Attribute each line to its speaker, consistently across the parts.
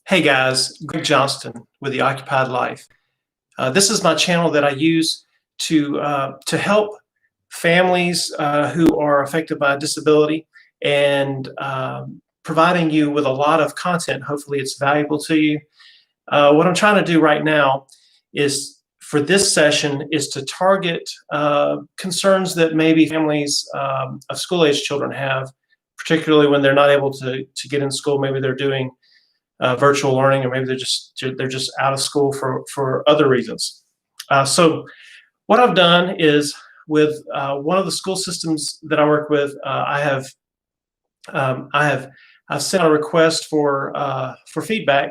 Speaker 1: Hey guys, Greg Johnston with the Occupied Life. This is my channel that I use to help families who are affected by disability and providing you with a lot of content. Hopefully, it's valuable to you. What I'm trying to do right now is for this session is to target concerns that maybe families of school-age children have, particularly when they're not able to get in school. Maybe they're doing virtual learning, or maybe they're just out of school for other reasons. So what I've done is with one of the school systems that I work with, I've sent a request for feedback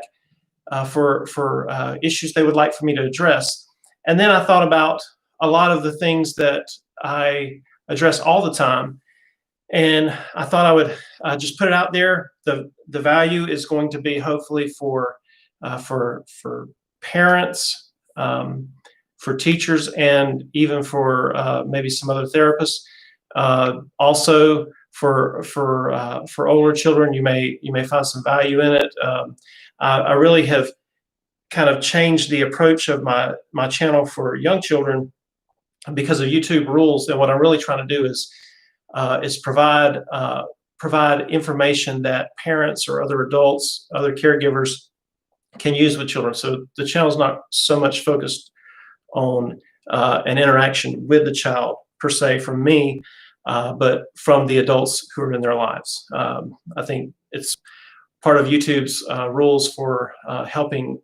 Speaker 1: for issues they would like for me to address, and then I thought about a lot of the things that I address all the time. And I thought I would just put it out there. The value is going to be hopefully for parents, for teachers, and even for maybe some other therapists. Also for older children, you may find some value in it. I really have kind of changed the approach of my channel for young children because of YouTube rules. And what I'm really trying to do is provide information that parents or other adults, other caregivers can use with children. So the channel is not so much focused on an interaction with the child per se from me, but from the adults who are in their lives. I think it's part of YouTube's rules for helping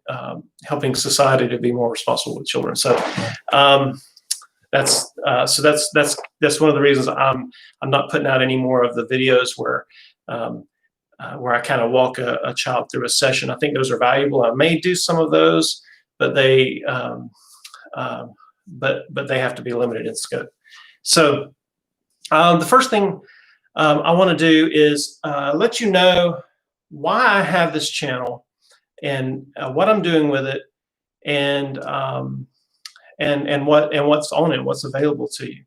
Speaker 1: society to be more responsible with children. So. That's one of the reasons I'm not putting out any more of the videos where I kind of walk a child through a session. I think those are valuable. I may do some of those, but they have to be limited in scope. So the first thing I want to do is let you know why I have this channel and what I'm doing with it, and what's on it, what's available to you.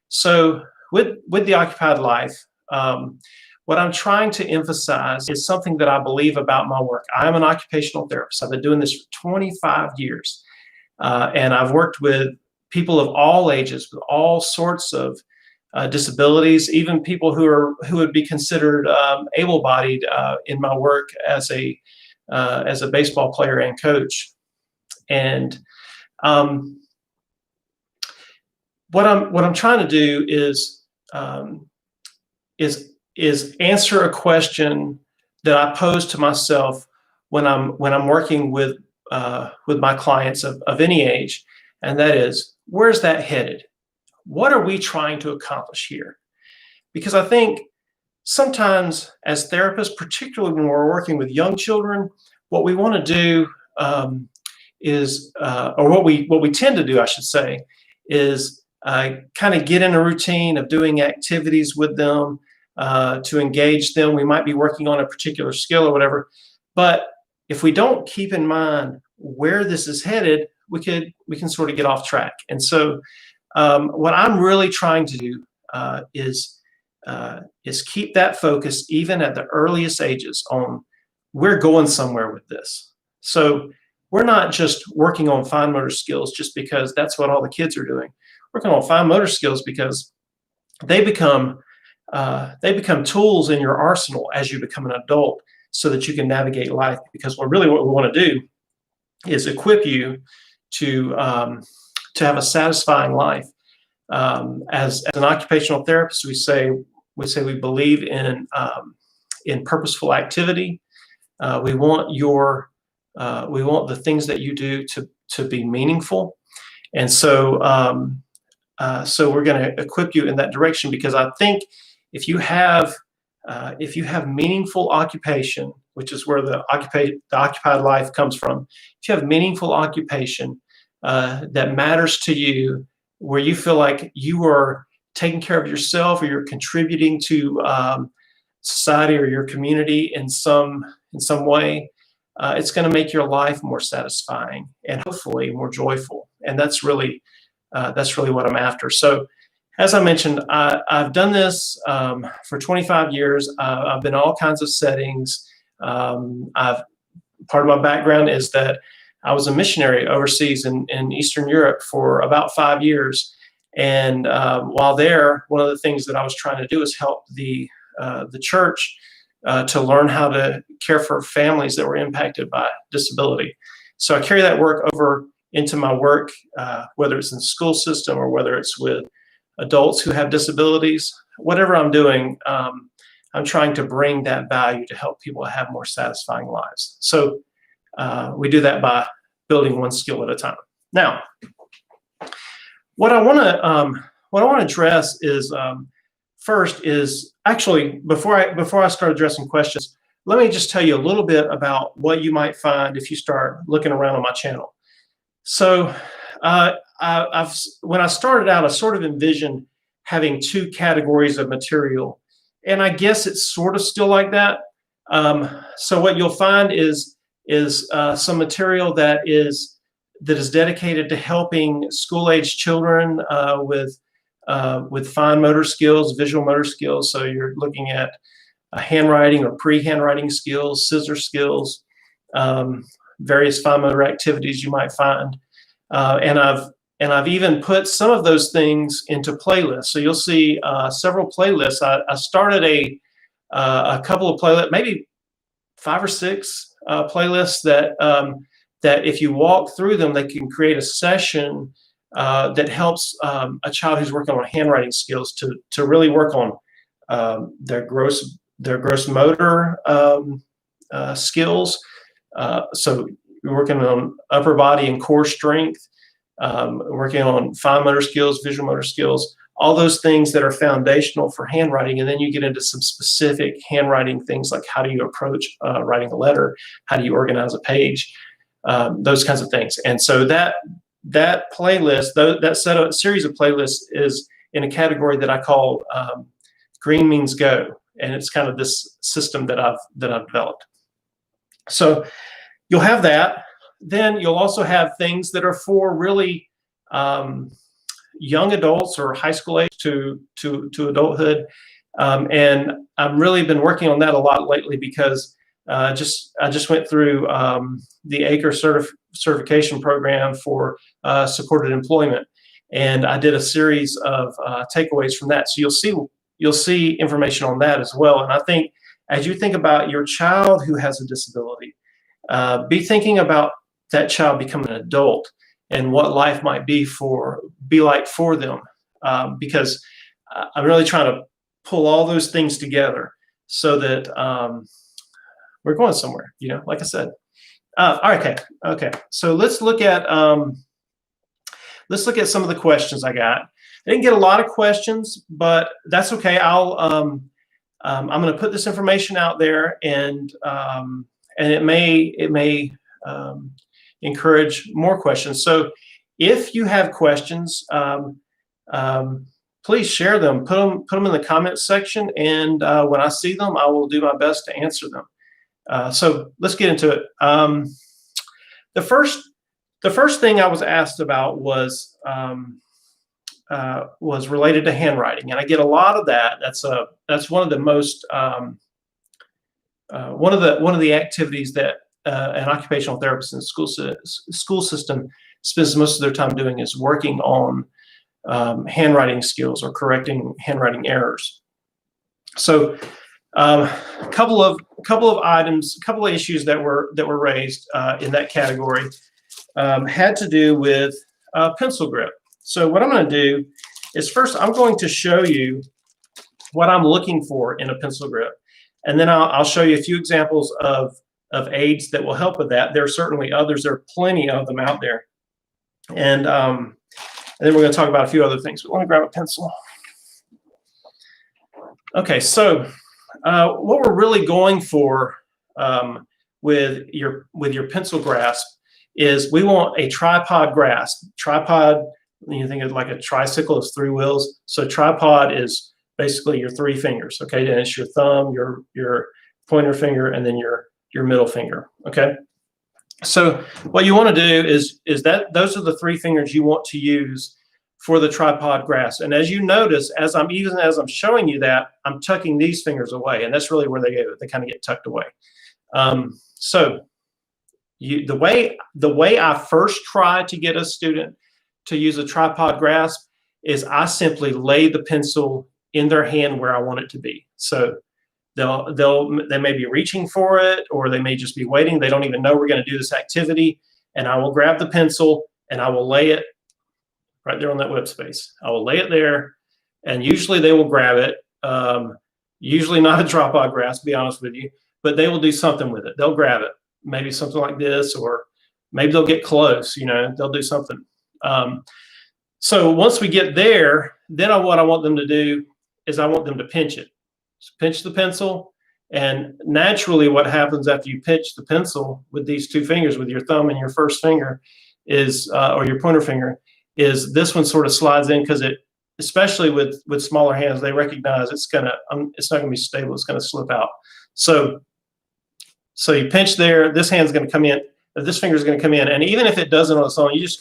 Speaker 1: So with the Occupied Life, what I'm trying to emphasize is something that I believe about my work. I am an occupational therapist. I've been doing this for 25 years, and I've worked with people of all ages, with all sorts of disabilities, even people who would be considered able-bodied in my work as a baseball player and coach. And what I'm trying to do is answer a question that I pose to myself when I'm working with my clients of any age, and that is, where's that headed? What are we trying to accomplish here? Because I think sometimes as therapists, particularly when we're working with young children, what we want to do or what we tend to do, I should say, is kind of get in a routine of doing activities with them to engage them. We might be working on a particular skill or whatever, but if we don't keep in mind where this is headed, we can sort of get off track. And so what I'm really trying to do is keep that focus even at the earliest ages on we're going somewhere with this. So we're not just working on fine motor skills just because that's what all the kids are doing. Working on fine motor skills because they become tools in your arsenal as you become an adult, so that you can navigate life. Because what we want to do is equip you to have a satisfying life. As an occupational therapist, we say we believe in purposeful activity. We want the things that you do to be meaningful, and so. So we're going to equip you in that direction, because I think if you have meaningful occupation, which is where the occupied life comes from, if you have meaningful occupation that matters to you, where you feel like you are taking care of yourself, or you're contributing to society or your community in some way, it's going to make your life more satisfying and hopefully more joyful. And that's really what I'm after. So, as I mentioned, I've done this for 25 years. I've been in all kinds of settings. I've part of my background is that I was a missionary overseas in Eastern Europe for about 5 years. And while there, one of the things that I was trying to do is help the church to learn how to care for families that were impacted by disability. So I carry that work over into my work, whether it's in the school system or whether it's with adults who have disabilities. Whatever I'm doing, I'm trying to bring that value to help people have more satisfying lives. So we do that by building one skill at a time. Now, what I want to address is first is actually before I start addressing questions, let me just tell you a little bit about what you might find if you start looking around on my channel. So when I started out, I sort of envisioned having two categories of material, and I guess it's sort of still like that. So what you'll find is some material that is dedicated to helping school-age children with fine motor skills, visual motor skills. So you're looking at handwriting or pre-handwriting skills, scissor skills, various fine motor activities you might find, and I've even put some of those things into playlists. So you'll see several playlists. I started a couple of playlists, maybe 5 or 6 playlists that if you walk through them, they can create a session that helps a child who's working on handwriting skills to really work on their gross motor skills. So you're working on upper body and core strength, working on fine motor skills, visual motor skills, all those things that are foundational for handwriting. And then you get into some specific handwriting things like how do you approach writing a letter, how do you organize a page, those kinds of things. And so that playlist, that series of playlists is in a category that I call Green Means Go. And it's kind of this system that I've developed. So you'll have that. Then you'll also have things that are for really young adults or high school age to adulthood. And I've really been working on that a lot lately because I just went through the ACRE certification program for supported employment, and I did a series of takeaways from that. So you'll see information on that as well. And I think as you think about your child who has a disability, be thinking about that child becoming an adult and what life might be like for them, because I'm really trying to pull all those things together so that we're going somewhere, like I said. Okay. So let's look at some of the questions I got. I didn't get a lot of questions, but that's okay. I'm going to put this information out there, and it may encourage more questions. So if you have questions, please share them. Put them in the comments section, and when I see them, I will do my best to answer them. So let's get into it. The first thing I was asked about was related to handwriting, and I get a lot of that. That's one of the most one of the activities that an occupational therapist in the school system spends most of their time doing is working on handwriting skills or correcting handwriting errors. So a couple of items, a couple of issues that were raised in that category had to do with pencil grip. So what I'm going to do is first I'm going to show you what I'm looking for in a pencil grip, and then I'll show you a few examples of aids that will help with that. There are certainly others. There are plenty of them out there, and then we're going to talk about a few other things. But let me grab a pencil. Okay, so what we're really going for with your pencil grasp is we want a tripod grasp. Tripod, you think of like a tricycle, it's 3 wheels. So tripod is basically your 3 fingers. Okay, and it's your thumb, your pointer finger, and then your middle finger. Okay, so what you want to do is that those are the 3 fingers you want to use for the tripod grasp. And as you notice, as I'm showing you that, I'm tucking these fingers away, and that's really where they kind of get tucked away. So The way I first try to get a student to use a tripod grasp is I simply lay the pencil in their hand where I want it to be. So they may be reaching for it, or they may just be waiting. They don't even know we're going to do this activity, and I will grab the pencil and I will lay it right there on that web space. I will lay it there, and usually they will grab it. Usually not a tripod grasp, to be honest with you, but they will do something with it. They'll grab it, maybe something like this, or maybe they'll get close. They'll do something. So once we get there, then what I want them to do is I want them to pinch it. So pinch the pencil, and naturally what happens after you pinch the pencil with these two fingers, with your thumb and your first finger, is or your pointer finger, is this one sort of slides in, because especially with smaller hands, they recognize it's not gonna be stable. It's gonna slip out. So you pinch there. This hand's gonna come in. This finger's gonna come in, and even if it doesn't on its own, you just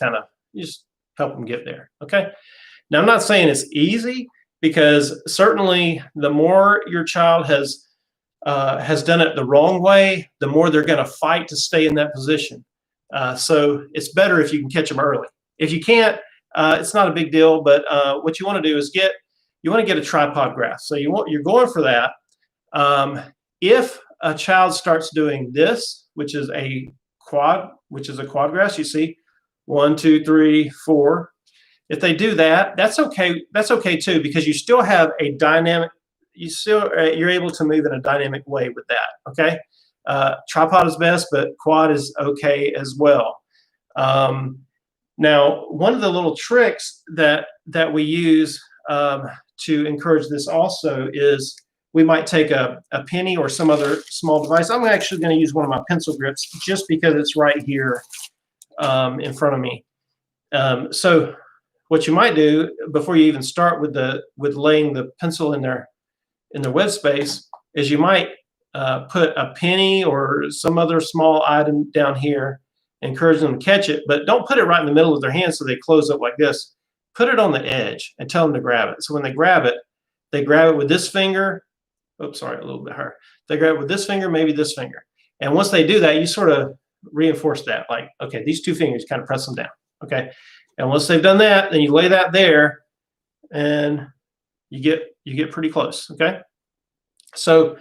Speaker 1: help them get there. Okay. Now I'm not saying it's easy, because certainly the more your child has done it the wrong way, the more they're going to fight to stay in that position. So it's better if you can catch them early. If you can't, it's not a big deal. But what you want to do is get a tripod grasp. So you're going for that. If a child starts doing this, which is a quad grasp, you see 1, 2, 3, 4. If they do that, that's okay. That's okay too, because you still have a dynamic. You're able to move in a dynamic way with that. Okay, tripod is best, but quad is okay as well. Now, one of the little tricks that we use to encourage this also is we might take a penny or some other small device. I'm actually going to use one of my pencil grips just because it's right here in front of me. So what you might do before you even start with laying the pencil in their web space is you might put a penny or some other small item down here, encourage them to catch it, but don't put it right in the middle of their hand so they close up like this. Put it on the edge and tell them to grab it. So when they grab it with this finger. Oops, sorry, a little bit higher. They grab it with this finger, maybe this finger. And once they do that, you sort of reinforce that, like, okay, these two fingers, kind of press them down. Okay. And once they've done that, then you lay that there, and you get pretty close. Okay. So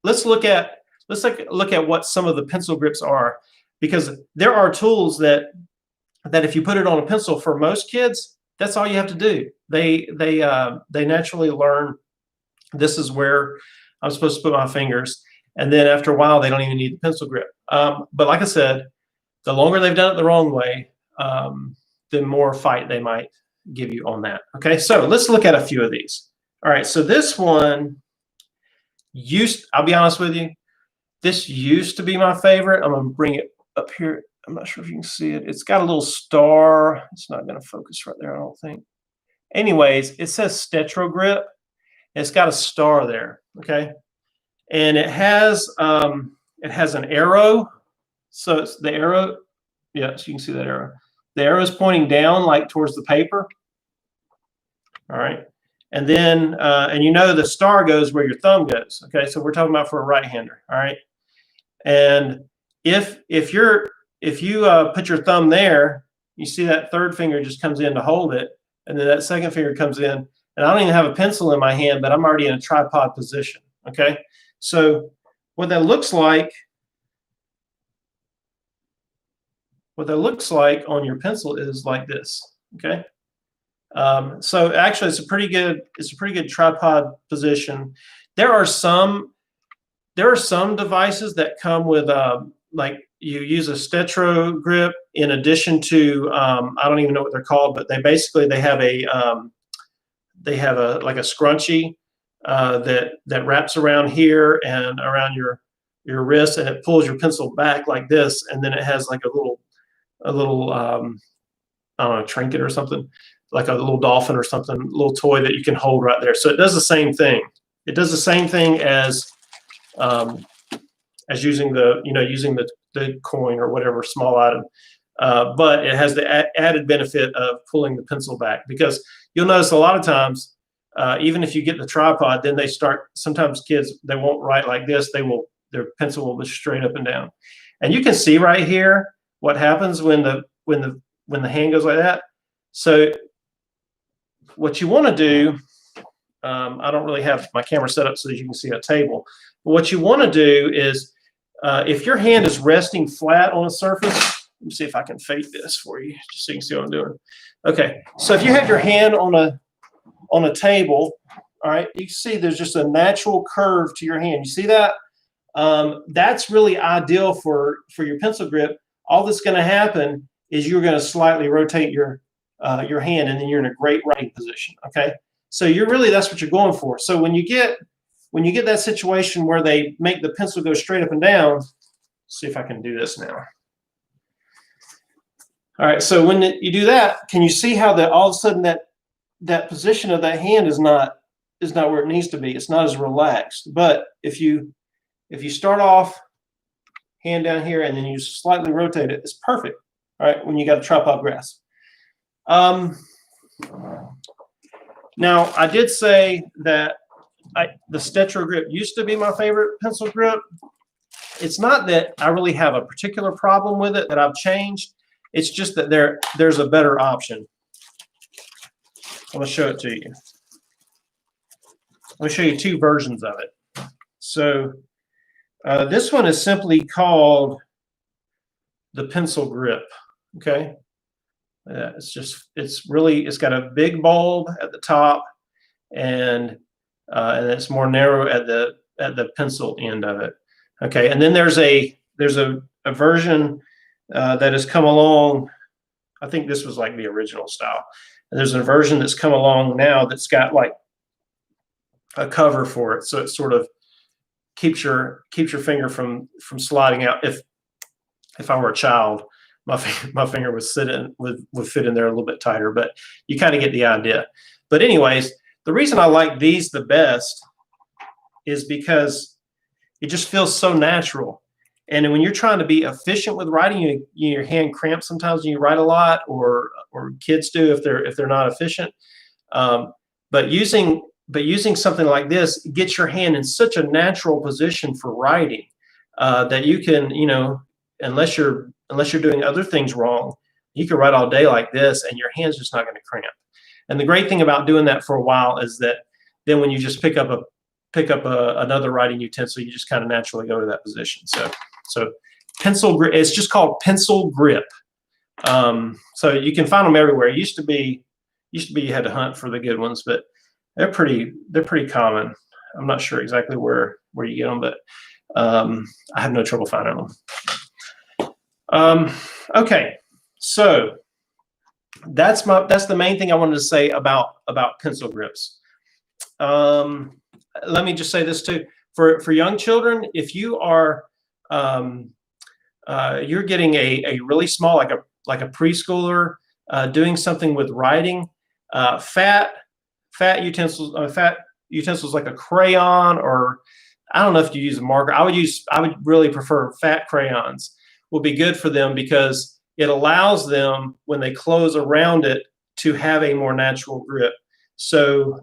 Speaker 1: let's look at what some of the pencil grips are, because there are tools that if you put it on a pencil, for most kids, that's all you have to do. They naturally learn this is where I'm supposed to put my fingers, and then after a while, they don't even need the pencil grip. But like I said, the longer they've done it the wrong way, the more fight they might give you on that. Okay, so let's look at a few of these. All right, so this one I'll be honest with you, this used to be my favorite. I'm gonna bring it up here. I'm not sure if you can see it. It's got a little star. It's not gonna focus right there, I don't think. Anyways, it says Stetro grip. It's got a star there, okay? And it has an arrow. So it's the arrow. Yeah, so you can see that arrow. The arrow is pointing down, like towards the paper. All right. And then, and the star goes where your thumb goes. Okay, so we're talking about for a right-hander. All right. And if you put your thumb there, you see that third finger just comes in to hold it, and then that second finger comes in, and I don't even have a pencil in my hand, but I'm already in a tripod position. Okay. So what that looks like on your pencil is like this. Okay. So actually, it's a pretty good tripod position. There are some devices that come with like you use a Stetro grip in addition to I don't even know what they're called, but they have a like a scrunchie that wraps around here and around your wrist, and it pulls your pencil back like this, and then it has like a little I don't know, trinket or something, like a little dolphin or something, a little toy that you can hold right there. So it does the same thing. It does the same thing as using the coin or whatever small item, but it has the added benefit of pulling the pencil back, because you'll notice a lot of times, even if you get the tripod, then sometimes kids, they won't write like this. They will their pencil will be straight up and down. And you can see right here what happens when the hand goes like that. So what you want to do, I don't really have my camera set up so that you can see a table. But what you want to do is, if your hand is resting flat on a surface, let me see if I can fade this for you, just so you can see what I'm doing. Okay, so if you have your hand on a table, all right, you can see there's just a natural curve to your hand. You see that? That's really ideal for your pencil grip. All that's going to happen is you're going to slightly rotate your hand, and then you're in a great writing position. Okay, so that's what you're going for. So when you get that situation where they make the pencil go straight up and down, let's see if I can do this now. All right, so when you do that, can you see how that all of a sudden that position of that hand is not where it needs to be? It's not as relaxed. But if you start off hand down here and then you slightly rotate it, it's perfect. All right, when you got a tripod grasp. Now I did say that the Stetro grip used to be my favorite pencil grip. It's not that I really have a particular problem with it that I've changed. It's just that there's a better option. I'm going to show it to you. I'm going to show you two versions of it. So this one is simply called the pencil grip. Okay. It's got a big bulb at the top, and it's more narrow at the pencil end of it. Okay, and then there's a version that has come along. I think this was like the original style. And there's a version that's come along now that's got like a cover for it, so it sort of keeps your finger from sliding out. If I were a child, my finger would fit in there a little bit tighter, but you kind of get the idea. But anyways, the reason I like these the best is because it just feels so natural. And when you're trying to be efficient with writing, your hand cramps sometimes when you write a lot, or kids do if they're not efficient. But using something like this gets your hand in such a natural position for writing that you can, unless you're doing other things wrong, you can write all day like this, and your hand's just not going to cramp. And the great thing about doing that for a while is that then when you just pick up another writing utensil, you just kind of naturally go to that position. So pencil grip, it's just called pencil grip. So you can find them everywhere. It used to be you had to hunt for the good ones, but they're pretty common. I'm not sure exactly where you get them, but I have no trouble finding them. Okay, so that's the main thing I wanted to say about pencil grips. Let me just say this too: for young children, if you are you're getting a really small, like a preschooler doing something with writing, fat utensils like a crayon, or I don't know if you use a marker. I would really prefer fat crayons. Will be good for them because it allows them, when they close around it, to have a more natural grip. So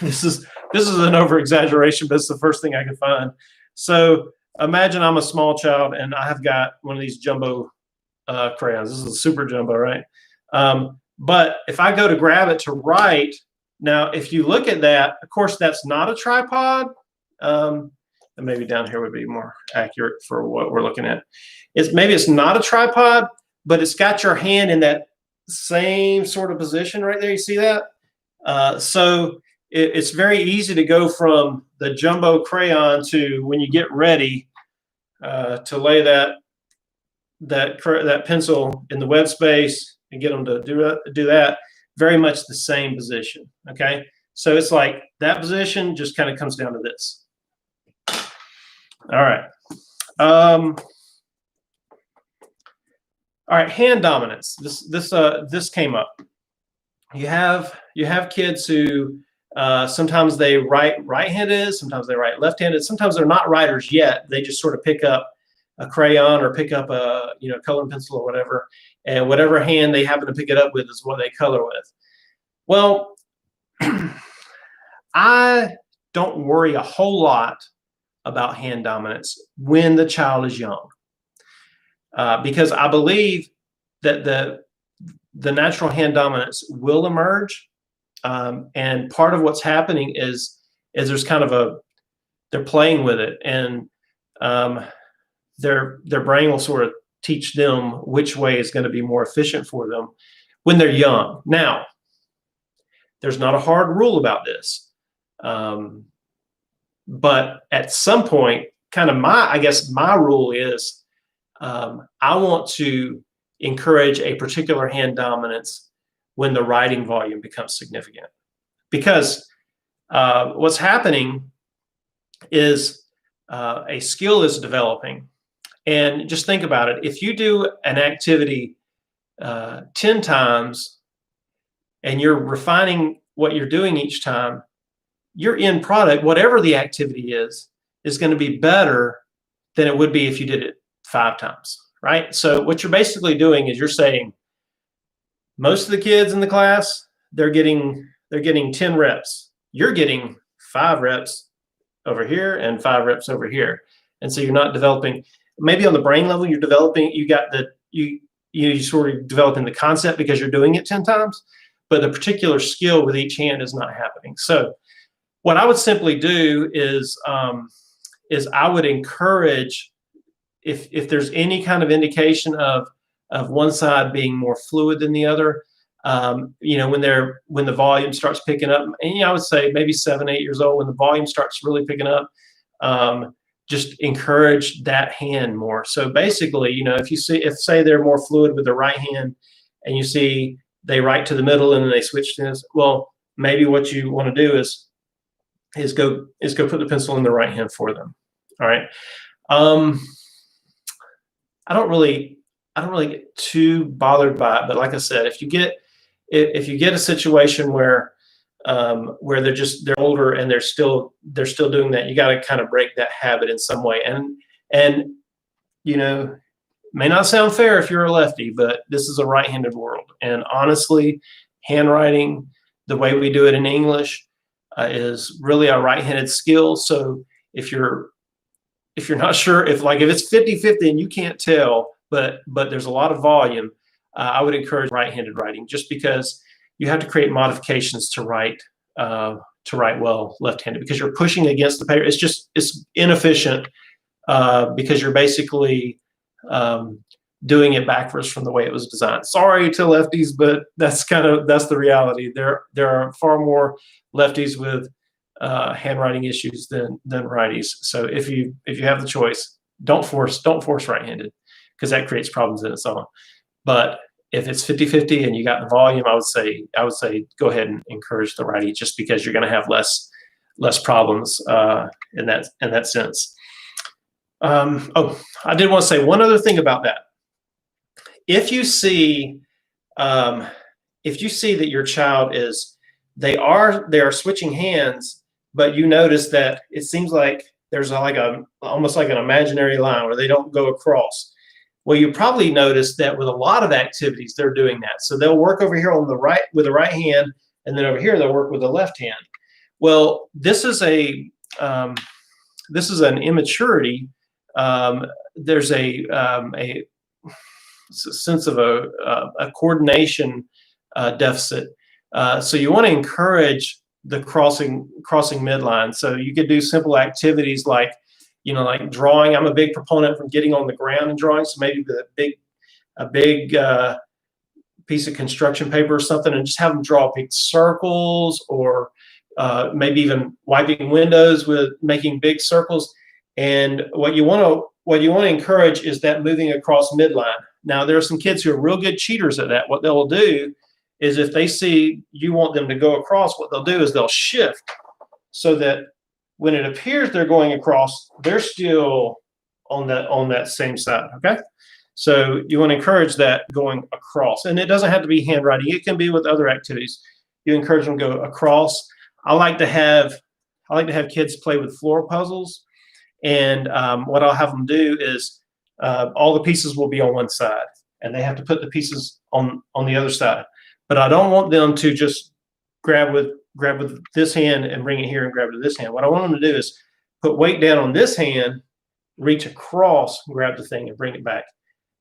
Speaker 1: this is an over exaggeration, but it's the first thing I could find. So imagine I'm a small child and I have got one of these jumbo crayons. This is a super jumbo, right? But if I go to grab it to write, now if you look at that, of course that's not a tripod. And maybe down here would be more accurate for what we're looking at. Maybe it's not a tripod, but it's got your hand in that same sort of position right there. You see that? So it's very easy to go from the jumbo crayon to, when you get ready to lay that pencil in the web space and get them to do that, very much the same position. Okay, so it's like that position just kind of comes down to this. All right. All right. Hand dominance. This came up. You have kids who sometimes they write right-handed, sometimes they write left-handed, sometimes they're not writers yet. They just sort of pick up a crayon or pick up a coloring pencil or whatever, and whatever hand they happen to pick it up with is what they color with. Well, I don't worry a whole lot about hand dominance when the child is young, because I believe that the natural hand dominance will emerge, and part of what's happening is there's kind of they're playing with it, and their brain will sort of teach them which way is going to be more efficient for them when they're young. Now, there's not a hard rule about this, but at some point, kind of my rule is, I want to encourage a particular hand dominance when the writing volume becomes significant, because what's happening is a skill is developing. And just think about it. If you do an activity 10 times and you're refining what you're doing each time, your end product, whatever the activity is going to be better than it would be if you did it 5 times, right? So what you're basically doing is you're saying, most of the kids in the class, they're getting 10 reps. You're getting 5 reps over here and 5 reps over here. And so you're not developing, maybe on the brain level, you're developing, you sort of developing the concept because you're doing it 10 times, but the particular skill with each hand is not happening. So what I would simply do is I would encourage, if there's any kind of indication of one side being more fluid than the other, when the volume starts picking up, and I would say maybe 7, 8 years old, when the volume starts really picking up, just encourage that hand more. So basically, if say they're more fluid with the right hand, and you see they write to the middle and then they switch to this, well, maybe what you want to do is go put the pencil in the right hand for them. All right. I don't really get too bothered by it, but like I said, if you get a situation where they're older and they're still doing that, you got to kind of break that habit in some way. And may not sound fair if you're a lefty, but this is a right-handed world, and honestly, handwriting, the way we do it in English, is really a right-handed skill. So if you're not sure, if it's 50-50 and you can't tell, but there's a lot of volume, I would encourage right-handed writing, just because you have to create modifications to write well left-handed, because you're pushing against the paper. It's inefficient, because you're basically doing it backwards from the way it was designed. Sorry to lefties, but that's the reality. There are far more lefties with handwriting issues than righties. So if you have the choice, don't force right-handed, because that creates problems in its own. But if it's 50-50 and you got the volume, I would say go ahead and encourage the righty, just because you're going to have less problems in that sense. I did want to say one other thing about that. If you see that your child they are switching hands, but you notice that it seems like there's almost like an imaginary line where they don't go across. Well, you probably noticed that with a lot of activities, they're doing that. So they'll work over here on the right with the right hand, and then over here they'll work with the left hand. Well, this is an immaturity. There's a sense of a coordination deficit. So you want to encourage the crossing midline. So you could do simple activities like drawing. I'm a big proponent from getting on the ground and drawing. So maybe a big piece of construction paper or something, and just have them draw big circles, or maybe even wiping windows with making big circles. And what you want to encourage is that moving across midline. Now, there are some kids who are real good cheaters at that. What they'll do is, if they see you want them to go across, what they'll do is they'll shift so that when it appears they're going across, they're still on that same side. Okay, so you want to encourage that going across, and it doesn't have to be handwriting. It can be with other activities. You encourage them to go across. I like to have kids play with floor puzzles, and what I'll have them do is all the pieces will be on one side, and they have to put the pieces on the other side. But I don't want them to just grab with grab with this hand and bring it here and grab with this hand. What I want them to do is put weight down on this hand, reach across, grab the thing and bring it back,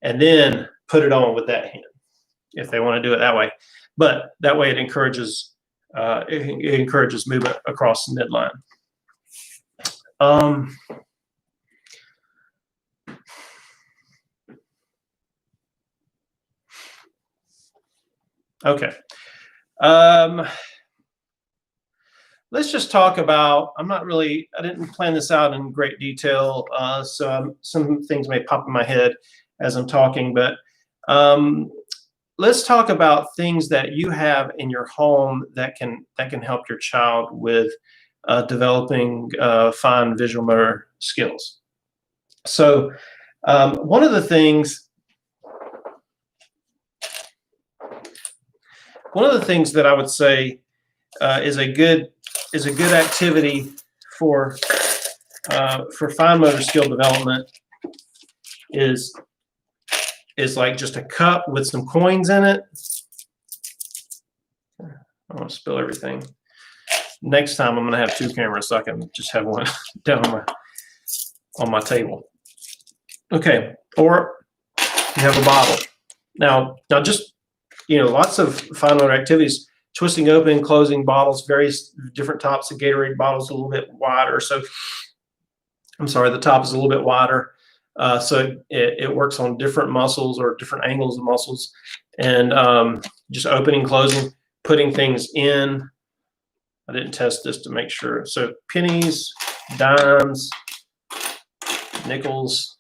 Speaker 1: and then put it on with that hand if they want to do it that way. But that way it encourages movement across the midline. Okay. Let's just talk about, I didn't plan this out in great detail, so some things may pop in my head as I'm talking, but let's talk about things that you have in your home that can help your child with developing fine visual motor skills. So one of the things that I would say is a good activity for fine motor skill development is like just a cup with some coins in it. I don't want to spill everything. Next time I'm going to have two cameras so I can just have one down on my table. Okay, or you have a bottle. Now just, lots of fine motor activities, twisting open, closing bottles, various different tops of Gatorade bottles, a little bit wider. So I'm sorry, the top is a little bit wider. So it works on different muscles or different angles of muscles, and just opening, closing, putting things in. I didn't test this to make sure. So pennies, dimes, nickels.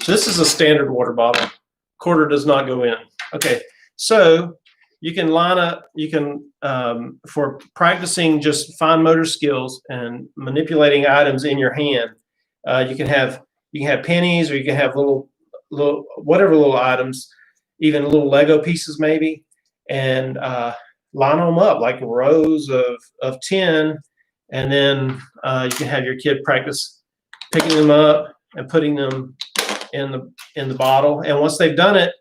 Speaker 1: So this is a standard water bottle. Quarter does not go in. Okay, so you can line up, for practicing just fine motor skills and manipulating items in your hand, you can have pennies, or you can have little whatever little items, even little Lego pieces maybe, and line them up like rows of 10, and then you can have your kid practice picking them up and putting them in the bottle. And once they've done it,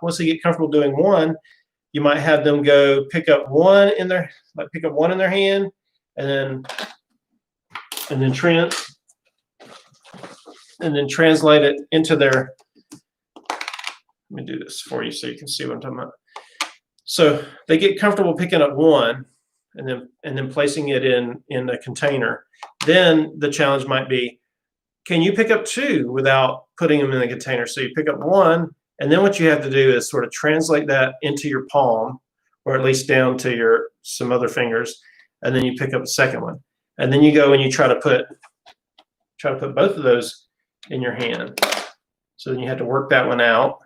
Speaker 1: once they get comfortable doing one, you might have them go pick up one in their hand, and then translate it into their. Let me do this for you so you can see what I'm talking about. So they get comfortable picking up one, and then placing it in a container. Then the challenge might be, can you pick up two without putting them in the container? So you pick up one, and then what you have to do is sort of translate that into your palm, or at least down to some other fingers, and then you pick up a second one, and then you go and you try to put both of those in your hand. So then you have to work that one out.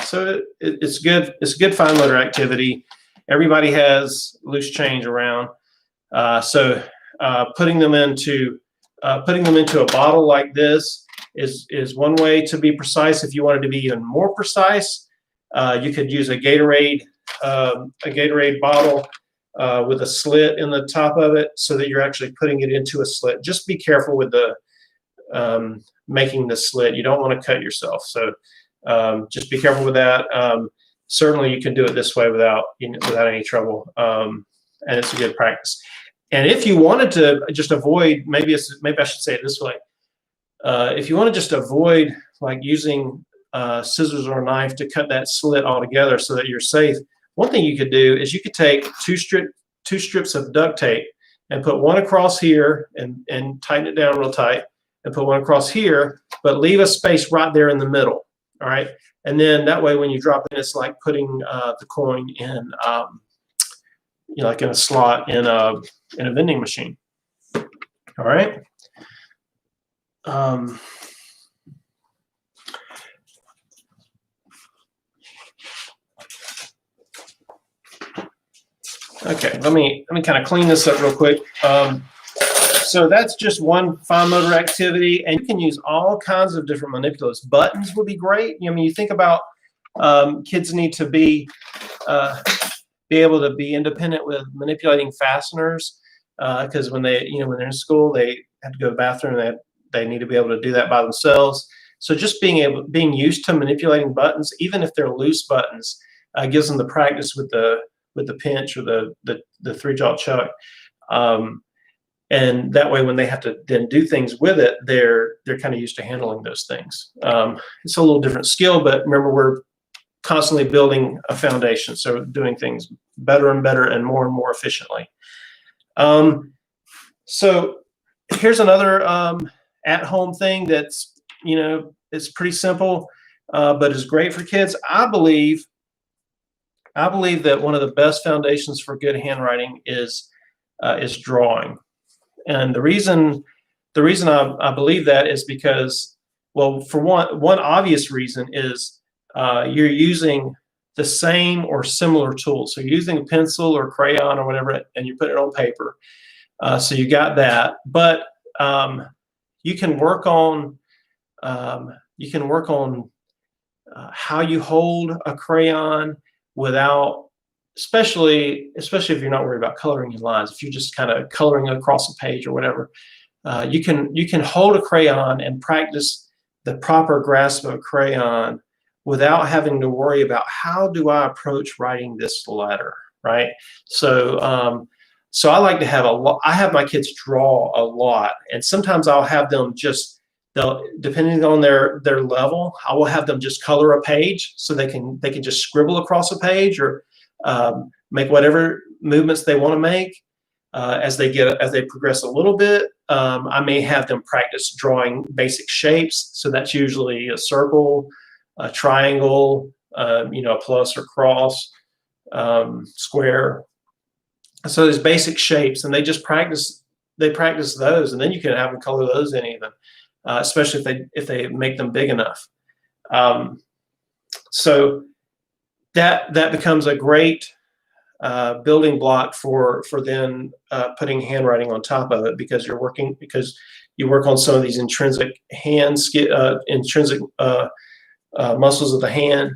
Speaker 1: So it's good. It's a good fine motor activity. Everybody has loose change around, so putting them into a bottle like this is one way to be precise. If you wanted to be even more precise, you could use a Gatorade bottle with a slit in the top of it, so that you're actually putting it into a slit. Just be careful with the making the slit. You don't want to cut yourself. So just be careful with that. Certainly, you can do it this way without any trouble, and it's a good practice. And if you wanted to just avoid, maybe I should say it this way. If you want to just avoid like using scissors or a knife to cut that slit altogether so that you're safe, one thing you could do is you could take two strips of duct tape and put one across here and tighten it down real tight, and put one across here, but leave a space right there in the middle. All right, and then that way when you drop it, it's like putting the coin in, like in a slot in a vending machine. All right. Okay, let me kind of clean this up real quick. So that's just one fine motor activity, and you can use all kinds of different manipulators. Buttons would be great. You think about kids need to be able to be independent with manipulating fasteners, because when they're in school, they have to go to the bathroom. They need to be able to do that by themselves. So just being used to manipulating buttons, even if they're loose buttons, gives them the practice with the with the pinch or the three-jaw chuck. And that way, when they have to then do things with it, they're kind of used to handling those things. It's a little different skill, but remember, we're constantly building a foundation, so doing things better and better and more efficiently. So here's another at-home thing that's, it's pretty simple, but is great for kids. I believe that one of the best foundations for good handwriting is drawing. And the reason I believe that is because, well, for one obvious reason is you're using the same or similar tools. So you're using a pencil or crayon or whatever, and you put it on paper. So you got that, but you can work on how you hold a crayon without, especially if you're not worried about coloring in lines. If you're just kind of coloring across a page or whatever, you can hold a crayon and practice the proper grasp of a crayon without having to worry about how do I approach writing this letter, right? So so I like to have I have my kids draw a lot, and sometimes I'll have them depending on their level, I will have them just color a page so they can just scribble across a page or make whatever movements they want to make. As they progress a little bit, I may have them practice drawing basic shapes. So that's usually a circle, a triangle, a plus or cross, square. So there's basic shapes, and they practice those, and then you can have them color those in even, especially if they make them big enough. So that becomes a great building block for then putting handwriting on top of it, because you work on some of these intrinsic muscles of the hand,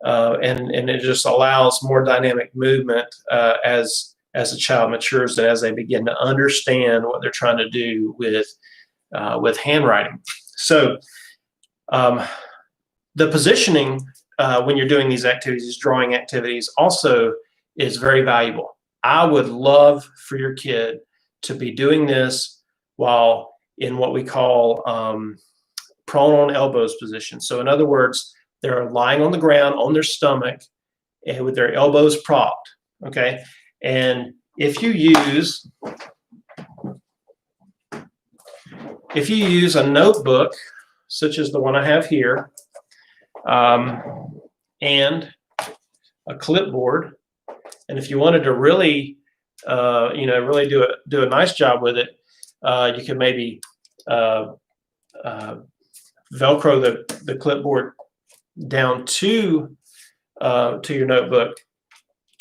Speaker 1: and it just allows more dynamic movement as a child matures and as they begin to understand what they're trying to do with handwriting. So the positioning when you're doing these activities, these drawing activities, also is very valuable. I would love for your kid to be doing this while in what we call prone on elbows position. So in other words, they're lying on the ground on their stomach and with their elbows propped, okay? And if you use a notebook, such as the one I have here, and a clipboard, and if you wanted to really, really do a nice job with it, you could maybe Velcro the clipboard down to your notebook.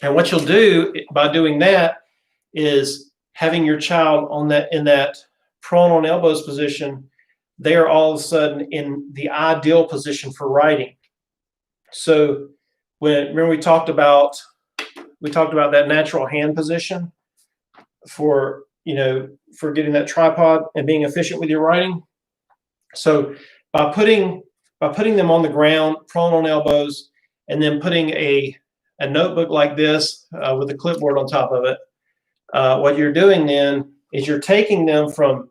Speaker 1: And what you'll do by doing that is having your child in that prone on elbows position. They are all of a sudden in the ideal position for writing. So remember we talked about that natural hand position for getting that tripod and being efficient with your writing. So by putting them on the ground, prone on elbows, and then putting a notebook like this with a clipboard on top of it, what you're doing then is you're taking them from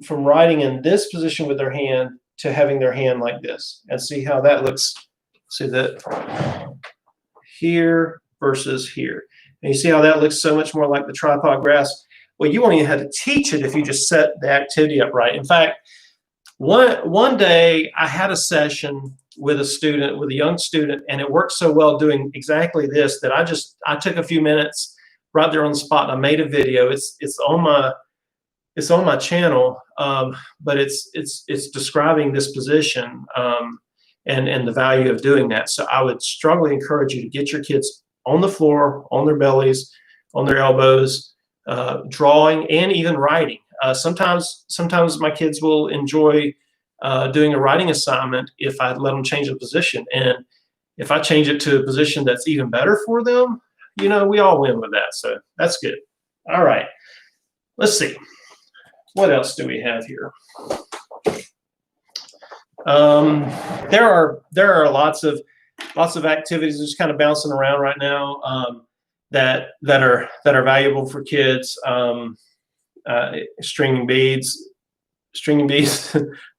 Speaker 1: writing in this position with their hand to having their hand like this, and see how that looks. See that here versus here, and you see how that looks so much more like the tripod grasp. Well, you won't even have to teach it if you just set the activity up right. In fact, one day I had a session with a young student, and it worked so well doing exactly this that I took a few minutes right there on the spot, and I made a video. It's on my channel, but it's describing this position and the value of doing that. So I would strongly encourage you to get your kids on the floor, on their bellies, on their elbows, drawing and even writing. Sometimes my kids will enjoy doing a writing assignment if I let them change the position. And if I change it to a position that's even better for them, we all win with that. So that's good. All right. Let's see. What else do we have here? There are lots of lots of activities just kind of bouncing around right now, that are valuable for kids. Stringing beads.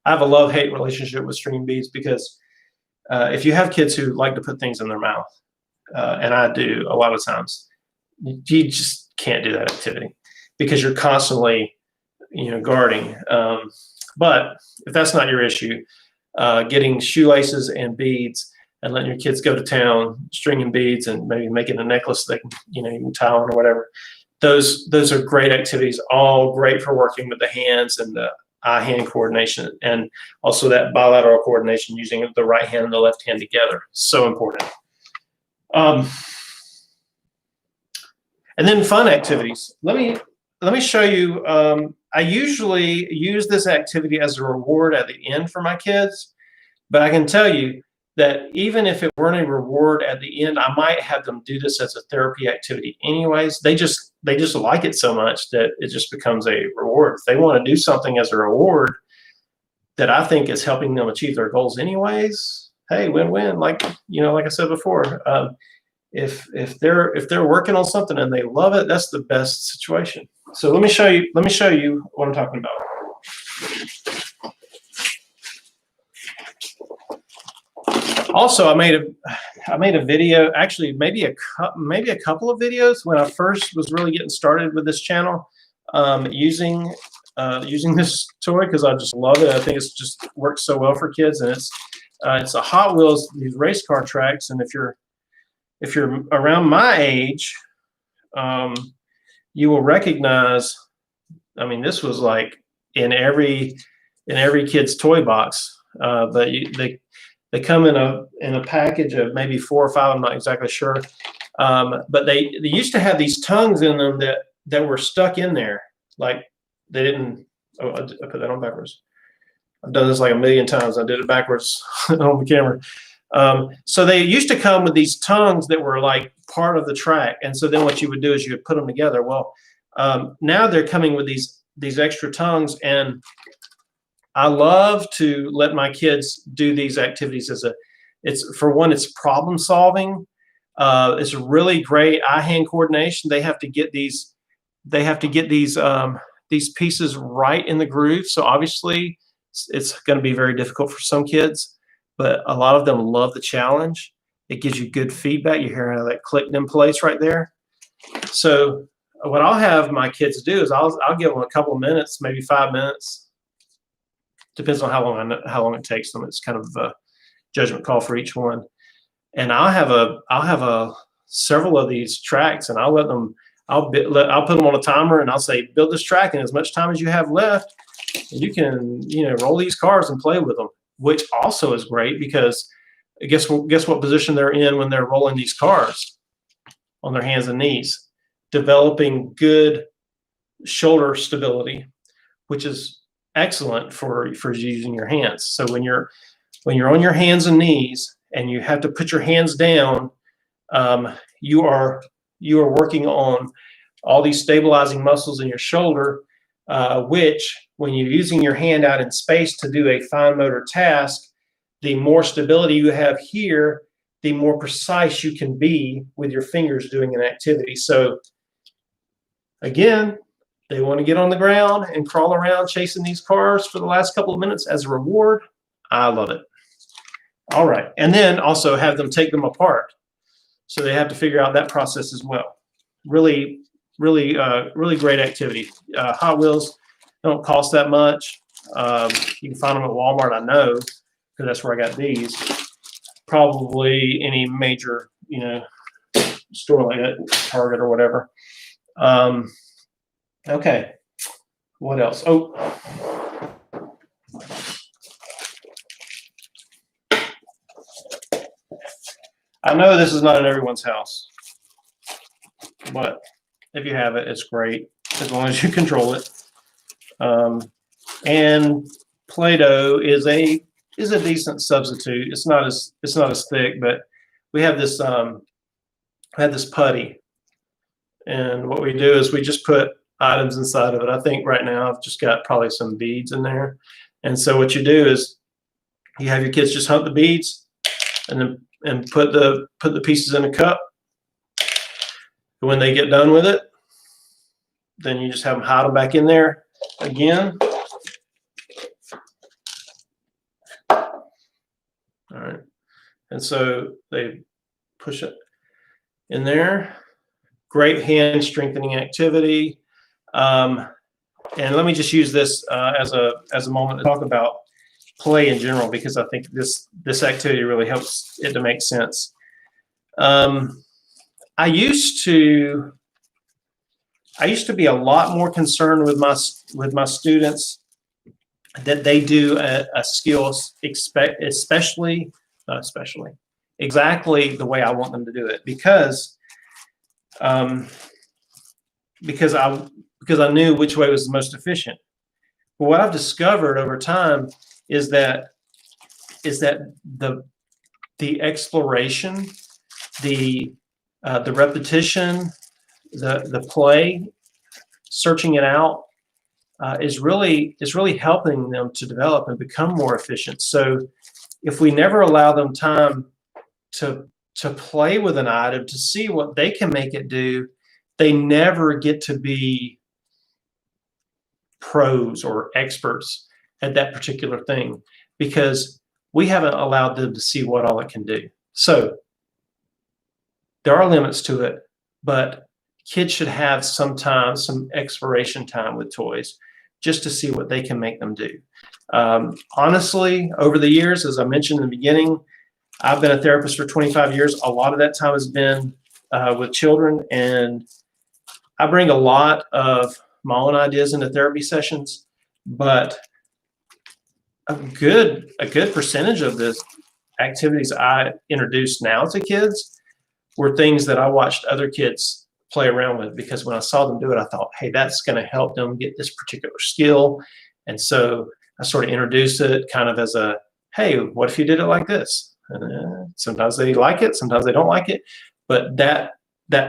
Speaker 1: I have a love-hate relationship with stringing beads because if you have kids who like to put things in their mouth, and I do a lot of times, you just can't do that activity because you're constantly, guarding. But if that's not your issue, getting shoelaces and beads and letting your kids go to town, stringing beads and maybe making a necklace that you can tie on or whatever. Those are great activities, all great for working with the hands and the eye-hand coordination, and also that bilateral coordination using the right hand and the left hand together. So important. And then fun activities. Let me show you. I usually use this activity as a reward at the end for my kids, but I can tell you that even if it weren't a reward at the end, I might have them do this as a therapy activity anyways. They just like it so much that it just becomes a reward. If they want to do something as a reward that I think is helping them achieve their goals anyways, hey, win-win. Like I said before, if they're working on something and they love it, that's the best situation. So let me show you what I'm talking about. Also, I made a video, actually maybe a couple of videos when I first was really getting started with this channel, using this toy because I just love it. I think it's just works so well for kids, and it's a Hot Wheels, these race car tracks. And if you're around my age, you will recognize. I mean, this was like in every kid's toy box, but they come in a package of maybe 4 or 5. I'm not exactly sure, but they used to have these tongues in them that were stuck in there. Like they didn't. Oh, I put that on backwards. I've done this like a million times. I did it backwards on the camera. So they used to come with these tongues that were like part of the track, and so then what you would do is you would put them together. Well, now they're coming with these extra tongues, and I love to let my kids do these activities it's problem solving. It's really great eye-hand coordination. They have to get these pieces right in the groove. So obviously it's going to be very difficult for some kids, but a lot of them love the challenge. It gives you good feedback. You hear how that clicked in place right there. So what I'll have my kids do is I'll give them a couple of minutes, maybe 5 minutes. Depends on how long it takes them. It's kind of a judgment call for each one. And I'll have several of these tracks, and I'll put them on a timer, and I'll say, build this track in as much time as you have left. And you can roll these cars and play with them, which also is great because guess what position they're in when they're rolling these cars? On their hands and knees, developing good shoulder stability, which is excellent for using your hands. So when you're on your hands and knees and you have to put your hands down, you are working on all these stabilizing muscles in your shoulder, which when you're using your hand out in space to do a fine motor task, the more stability you have here, the more precise you can be with your fingers doing an activity. So again, they want to get on the ground and crawl around chasing these cars for the last couple of minutes as a reward. I love it. All right. And then also have them take them apart. So they have to figure out that process as well. Really, really, really great activity. Hot Wheels don't cost that much. You can find them at Walmart, I know, because that's where I got these. Probably any major, store like that, Target or whatever. Okay, what else? Oh, I know this is not in everyone's house, but if you have it, it's great as long as you control it. And Play-Doh is a decent substitute. It's not as thick, but we have this putty, and what we do is we just put items inside of it. I think right now I've just got probably some beads in there. And so what you do is you have your kids just hunt the beads and then and put the pieces in a cup. When they get done with it, then you just have them hide them back in there again. All right. And so they push it in there. Great hand strengthening activity. And let me just use this as a moment to talk about play in general, because I think this activity really helps it to make sense. I used to be a lot more concerned with my students that they do a skill exactly the way I want them to do it, because I knew which way was the most efficient. But what I've discovered over time is that the exploration, the repetition, the play, searching it out, is really helping them to develop and become more efficient. So if we never allow them time to play with an item, to see what they can make it do, they never get to be pros or experts at that particular thing, because we haven't allowed them to see what all it can do. So there are limits to it, but kids should have some exploration time with toys, just to see what they can make them do. Honestly, over the years, as I mentioned in the beginning, I've been a therapist for 25 years. A lot of that time has been with children, and I bring a lot of my own ideas into therapy sessions, but a good percentage of the activities I introduce now to kids were things that I watched other kids play around with, because when I saw them do it, I thought, hey, that's going to help them get this particular skill. And so I sort of introduced it kind of as a, hey, what if you did it like this? And sometimes they like it, sometimes they don't like it. But that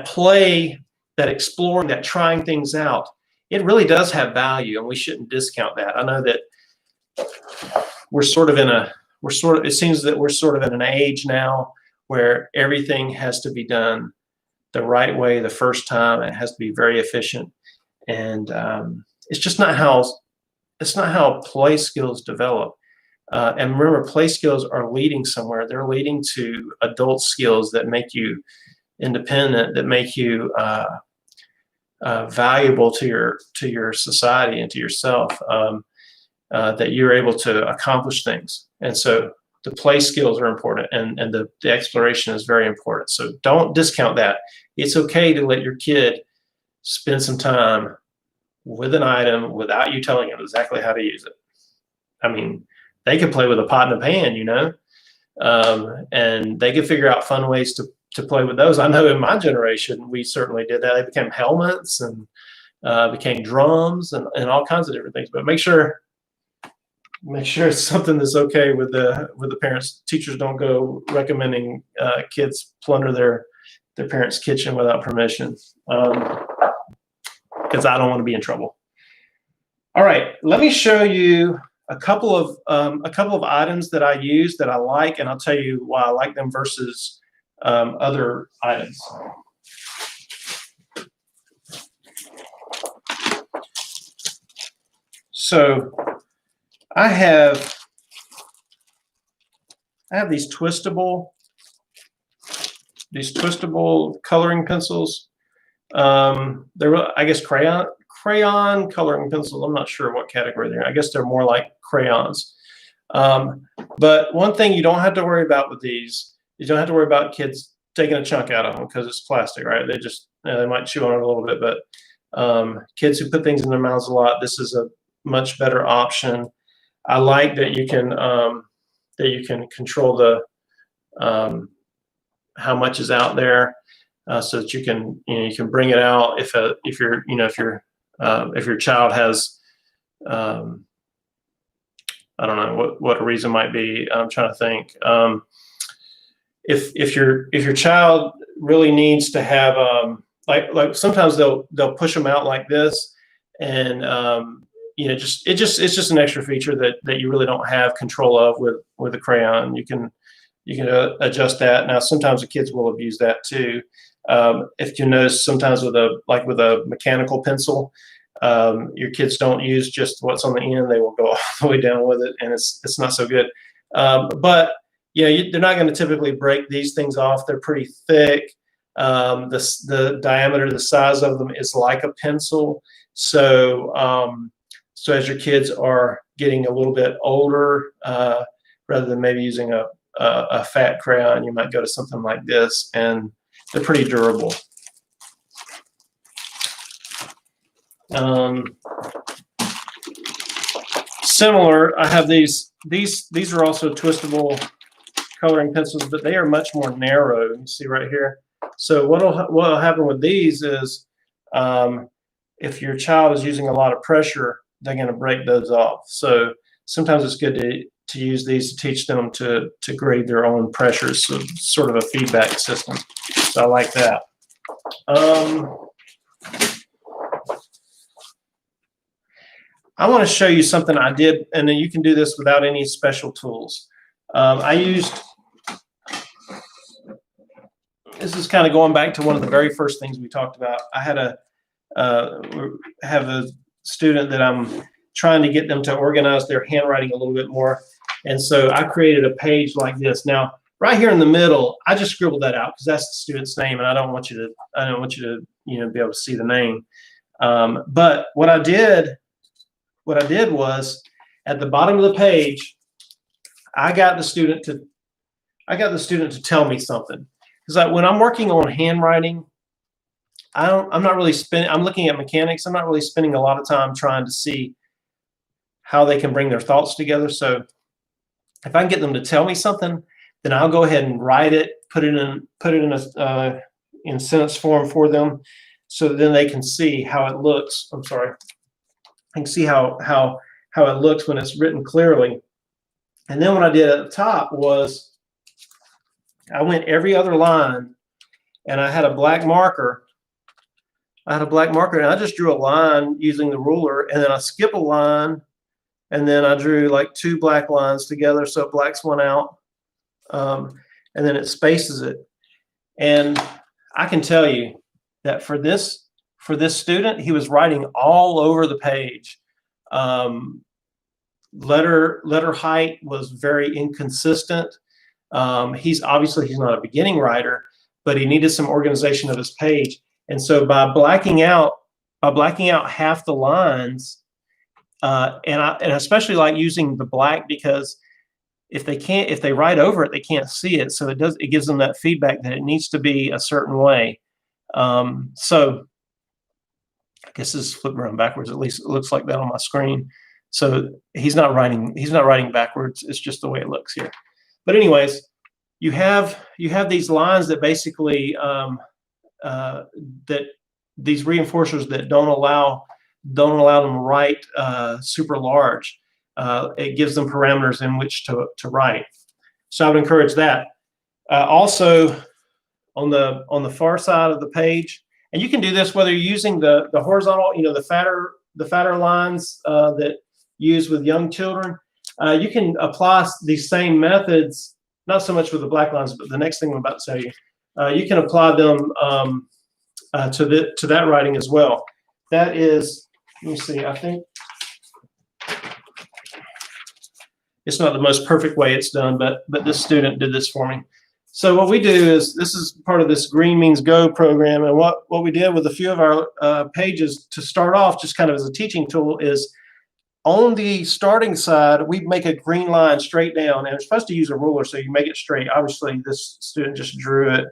Speaker 1: play, that exploring, that trying things out, it really does have value, and we shouldn't discount that. I know that it seems that we're sort of in an age now where everything has to be done the right way the first time. It has to be very efficient, and it's just not how play skills develop. And remember, play skills are leading somewhere. They're leading to adult skills that make you independent, that make you valuable to your society and to yourself, that you're able to accomplish things. And so the play skills are important, and the exploration is very important. So don't discount that. It's okay to let your kid spend some time with an item without you telling them exactly how to use it. I mean, they can play with a pot and a pan, and they can figure out fun ways to play with those. I know in my generation, we certainly did that. They became helmets and became drums and all kinds of different things. But make sure it's something that's okay with the parents. Teachers don't go recommending kids plunder their parents' kitchen without permission, because I don't want to be in trouble. All right, let me show you a couple of items that I use that I like, and I'll tell you why I like them versus other items. So I have these twistable coloring pencils. They're, I guess, crayon coloring pencils. I'm not sure what category they're in. I guess they're more like crayons. But one thing you don't have to worry about with these, you don't have to worry about kids taking a chunk out of them, because it's plastic, right? They might chew on it a little bit, but kids who put things in their mouths a lot, this is a much better option. I like that you can control the how much is out there, so that you can bring it out if your child has I don't know what a reason might be. I'm trying to think. If your child really needs to have like sometimes they'll push them out like this, and it's just an extra feature that you really don't have control of with a crayon. You you can adjust that. Now, sometimes the kids will abuse that too. If you notice, sometimes with a mechanical pencil, your kids don't use just what's on the end; they will go all the way down with it, and it's not so good. But yeah, they're not going to typically break these things off. They're pretty thick. The diameter, the size of them is like a pencil. So so as your kids are getting a little bit older, rather than maybe using a fat crayon, you might go to something like this, and they're pretty durable. Similar, I have these are also twistable coloring pencils, but they are much more narrow. You see right here. So what'll happen with these is, if your child is using a lot of pressure, they're going to break those off. So sometimes it's good to use these to teach them to grade their own pressures, so sort of a feedback system. So I like that. I want to show you something I did, and then you can do this without any special tools. This is kind of going back to one of the very first things we talked about. I had have a student that I'm trying to get them to organize their handwriting a little bit more. And so I created a page like this. Now, right here in the middle, I just scribbled that out because that's the student's name, and I don't want you to be able to see the name. But what I did was, at the bottom of the page, I got the student to tell me something. Because when I'm working on handwriting, I'm not really I'm looking at mechanics. I'm not really spending a lot of time trying to see how they can bring their thoughts together. So if I can get them to tell me something, then I'll go ahead and write it, put it in sentence form for them, so then they can see how it looks. I'm sorry. I can see how it looks when it's written clearly. And then what I did at the top was I went every other line, and I had a black marker. And I just drew a line using the ruler, and then I skip a line, and then I drew like 2 black lines together, so it blacks one out, and then it spaces it. And I can tell you that for this student, he was writing all over the page. Letter height was very inconsistent. He's not a beginning writer, but he needed some organization of his page. And so by blacking out half the lines, and I especially like using the black, because if they write over it, they can't see it. So it gives them that feedback that it needs to be a certain way. So I guess this is flipping around backwards. At least it looks like that on my screen. So he's not writing backwards. It's just the way it looks here. But anyways, you have these lines that basically that these reinforcers that don't allow them to write super large. It gives them parameters in which to write. So I would encourage that. Also, on the far side of the page, and you can do this whether you're using the horizontal, the fatter lines that you use with young children. You can apply these same methods, not so much with the black lines, but the next thing I'm about to tell you. You can apply them to that writing as well. That is, let me see, I think it's not the most perfect way it's done, but this student did this for me. So what we do is, this is part of this Green Means Go program, and what we did with a few of our pages to start off, just kind of as a teaching tool, is on the starting side, we make a green line straight down, and it's supposed to use a ruler, so you make it straight. Obviously, this student just drew it,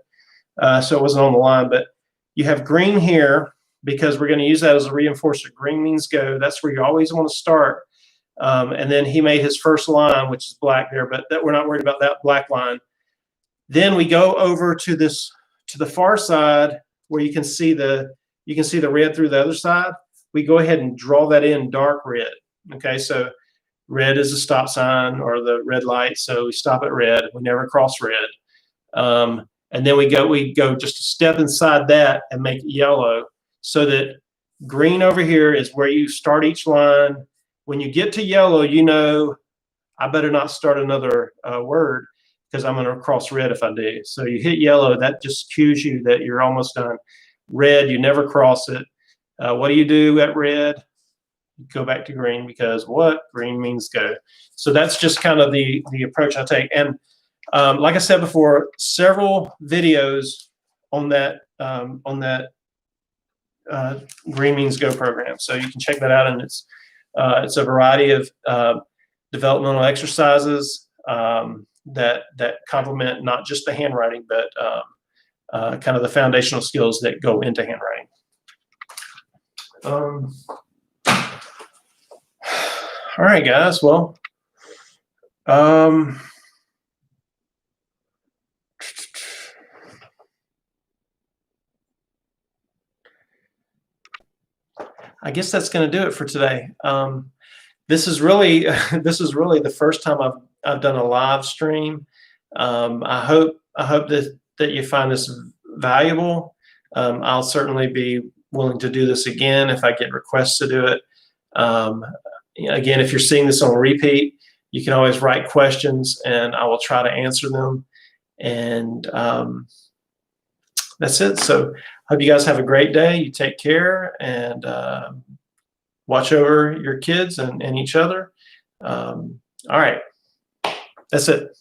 Speaker 1: so it wasn't on the line, but you have green here because we're going to use that as a reinforcer. Green means go. That's where you always want to start. And then he made his first line, which is black there, but we're not worried about that black line. Then we go over to the far side where you can see the red through the other side. We go ahead and draw that in dark red. Okay, so red is a stop sign or the red light, so we stop at red. We never cross red. And then we go just a step inside that and make it yellow, so that green over here is where you start each line. When you get to yellow, I better not start another word. because I'm going to cross red if I do. So you hit yellow, that just cues you that you're almost done. Red, you never cross it. What do you do at red? Go back to green, because what? Green means go. So that's just kind of the approach I take. And like I said before, several videos on that Green Means Go program. So you can check that out, and it's a variety of developmental exercises that complement not just the handwriting, but kind of the foundational skills that go into handwriting. All right, guys. Well, I guess that's going to do it for today. This is really the first time I've done a live stream. I hope that you find this valuable. I'll certainly be willing to do this again if I get requests to do it. Again, if you're seeing this on repeat, you can always write questions and I will try to answer them. And that's it. So I hope you guys have a great day. You take care and watch over your kids and each other. All right. That's it.